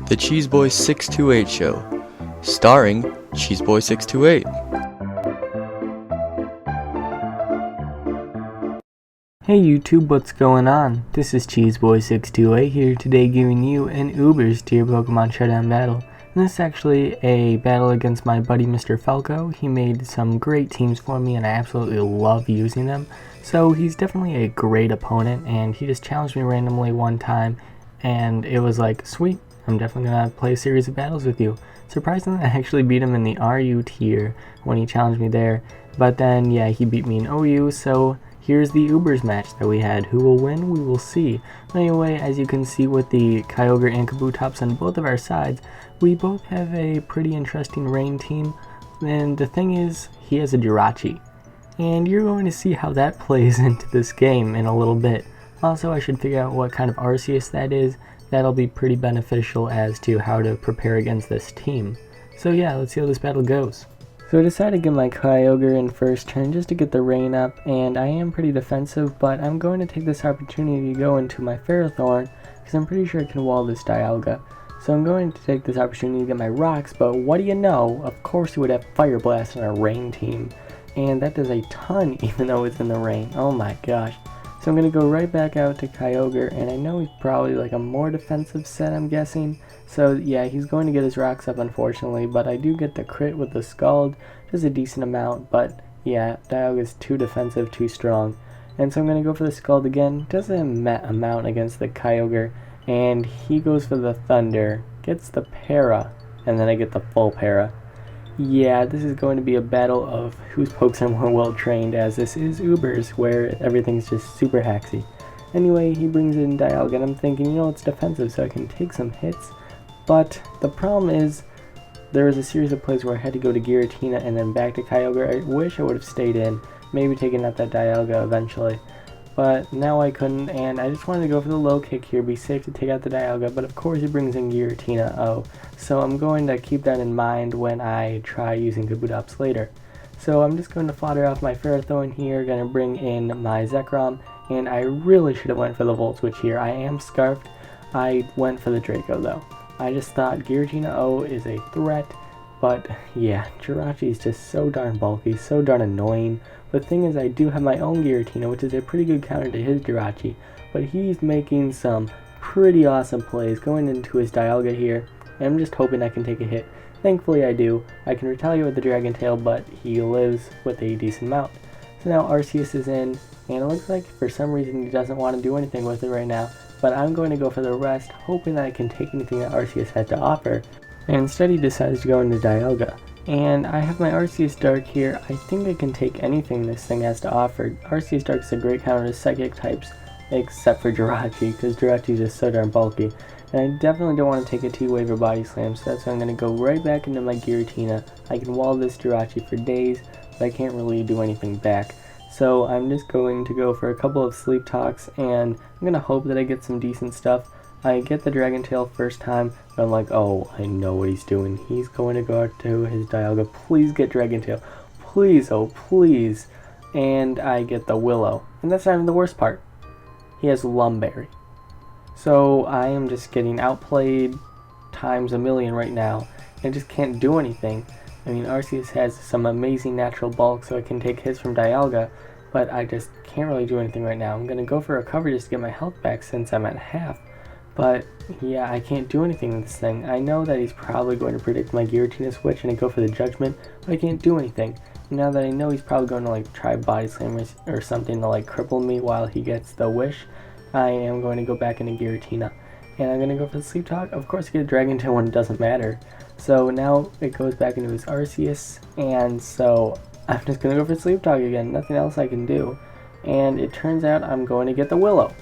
The Cheeseboy 628 Show, starring Cheeseboy 628. Hey YouTube, what's going on? This is Cheeseboy 628 here today giving you an Ubers to your Pokemon Showdown battle. And this is actually a battle against my buddy MrFelco. He made some great teams for me and I absolutely love using them. So he's definitely a great opponent and he just challenged me randomly one time and it was like, sweet, I'm definitely going to play a series of battles with you. Surprisingly, I actually beat him in the RU tier when he challenged me there. But then, yeah, he beat me in OU, so here's the Ubers match that we had. Who will win? We will see. Anyway, as you can see with the Kyogre and Kabutops on both of our sides, we both have a pretty interesting rain team. And the thing is, he has a Jirachi. And you're going to see how that plays into this game in a little bit. Also, I should figure out what kind of Arceus that is. That'll be pretty beneficial as to how to prepare against this team. So yeah, let's see how this battle goes. So I decided to get my Kyogre in first turn just to get the rain up, and I am pretty defensive, but I'm going to take this opportunity to go into my Ferrothorn, because I'm pretty sure I can wall this Dialga. So I'm going to take this opportunity to get my rocks, but what do you know, of course you would have Fire Blast on our rain team, and that does a ton even though it's in the rain. Oh my gosh. So I'm going to go right back out to Kyogre, and I know he's probably like a more defensive set, I'm guessing. So yeah, he's going to get his rocks up unfortunately, but I do get the crit with the Scald, just a decent amount, but yeah, Dialga's too defensive, too strong. And so I'm going to go for the Scald again, does a amount against the Kyogre, and he goes for the Thunder, gets the Para, and then I get the full Para. Yeah, this is going to be a battle of whose pokes are more well trained, as this is Ubers, where everything's just super haxy. Anyway, he brings in Dialga, and I'm thinking, you know, it's defensive, so I can take some hits. But the problem is, there was a series of plays where I had to go to Giratina and then back to Kyogre. I wish I would have stayed in, maybe taken out that Dialga eventually. But now I couldn't, and I just wanted to go for the low kick here, be safe to take out the Dialga, but of course he brings in Giratina. Oh, so I'm going to keep that in mind when I try using Kabutops later. So I'm just going to fodder off my Ferrothorn here, going to bring in my Zekrom, and I really should have went for the Volt Switch here. I am Scarfed. I went for the Draco though. I just thought Giratina O is a threat, but yeah, Jirachi is just so darn bulky, so darn annoying. The thing is, I do have my own Giratina, which is a pretty good counter to his Jirachi, but he's making some pretty awesome plays going into his Dialga here, and I'm just hoping I can take a hit. Thankfully I do. I can retaliate with the Dragon Tail, but he lives with a decent amount. So now Arceus is in, and it looks like for some reason he doesn't want to do anything with it right now, but I'm going to go for the rest, hoping that I can take anything that Arceus has to offer, and instead he decides to go into Dialga. And I have my Arceus Dark here. I think I can take anything this thing has to offer. Arceus Dark is a great counter to Psychic types, except for Jirachi, because Jirachi is just so darn bulky. And I definitely don't want to take a T-Wave or Body Slam, so that's why I'm going to go right back into my Giratina. I can wall this Jirachi for days, but I can't really do anything back. So I'm just going to go for a couple of Sleep Talks, and I'm going to hope that I get some decent stuff. I get the Dragon Tail first time, but I'm like, oh, I know what he's doing. He's going to go out to his Dialga. Please get Dragon Tail. Please, oh please. And I get the Willow. And that's not even the worst part. He has Lumberry. So I am just getting outplayed times a million right now. I just can't do anything. I mean, Arceus has some amazing natural bulk, so I can take hits from Dialga, but I just can't really do anything right now. I'm going to go for a recovery just to get my health back since I'm at half. But yeah, I can't do anything with this thing. I know that he's probably going to predict my Giratina switch and I go for the Judgment, but I can't do anything. Now that I know he's probably going to like try Body Slam or something to like cripple me while he gets the wish, I am going to go back into Giratina. And I'm going to go for the Sleep Talk. Of course I get a Dragon Tail when it doesn't matter. So now it goes back into his Arceus, and so I'm just going to go for Sleep Talk again. Nothing else I can do. And it turns out I'm going to get the Willow.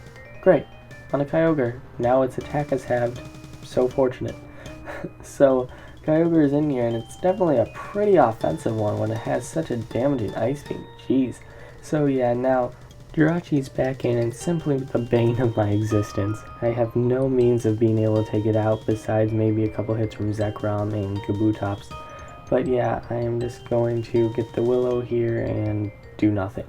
Great. On a Kyogre. Now its attack is halved. So fortunate. So Kyogre is in here, and it's definitely a pretty offensive one when it has such a damaging Ice Beam. Jeez. So yeah, now Jirachi's back in and simply the bane of my existence. I have no means of being able to take it out besides maybe a couple hits from Zekrom and Kabutops. But yeah, I am just going to get the Willow here and do nothing.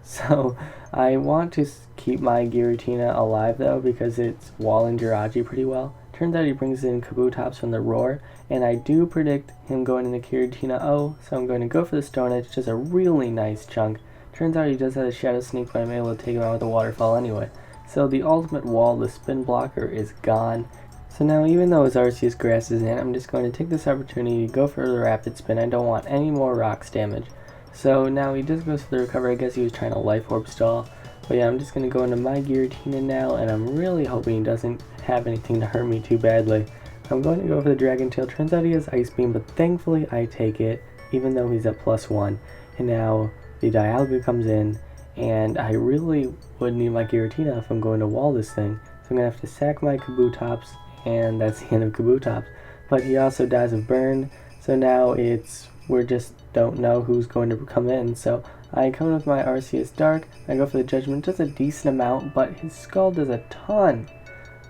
So I want to keep my Giratina alive though, because it's walling Jirachi pretty well, Turns out he brings in Kabutops from the Roar, and I do predict him going into Giratina O, so I'm going to go for the Stone Edge, just a really nice chunk. Turns out he does have a Shadow Sneak, but I'm able to take him out with a Waterfall anyway. So the ultimate wall, the spin blocker, is gone. So now, even though his Arceus Grass is in, I'm just going to take this opportunity to go for the Rapid Spin. I don't want any more Rocks damage. So now he just goes for the Recover. I guess he was trying to Life Orb stall. But yeah, I'm just going to go into my Giratina now, and I'm really hoping he doesn't have anything to hurt me too badly. I'm going to go for the Dragon Tail. Turns out he has Ice Beam, but thankfully I take it, even though he's at +1. And now the Dialga comes in, and I really would need my Giratina if I'm going to wall this thing. So I'm going to have to sack my Kabutops, and that's the end of Kabutops. But he also dies of Burn, so now we just don't know who's going to come in. So I come in with my Arceus Dark, I go for the Judgment, just a decent amount, but his Skull does a ton.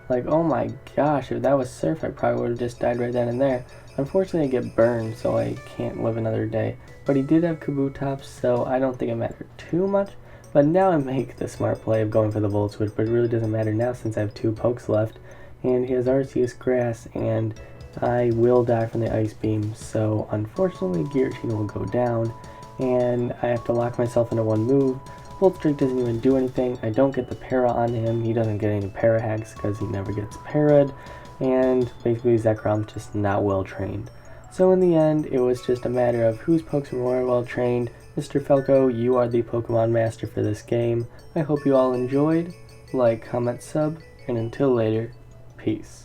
Like, oh my gosh, if that was Surf, I probably would have just died right then and there. Unfortunately, I get burned, so I can't live another day. But he did have Kabutops, so I don't think it mattered too much. But now I make the smart play of going for the Volt Switch, but it really doesn't matter now since I have 2 pokes left. And he has Arceus Grass, and I will die from the Ice Beam, so unfortunately Giratina will go down, and I have to lock myself into one move. Volt Strike doesn't even do anything. I don't get the para on him. He doesn't get any para hacks because he never gets para'd, and basically Zekrom's just not well trained. So in the end, it was just a matter of whose pokes were more well trained. MrFelco, you are the Pokemon master for this game. I hope you all enjoyed. Like, comment, sub, and until later, peace.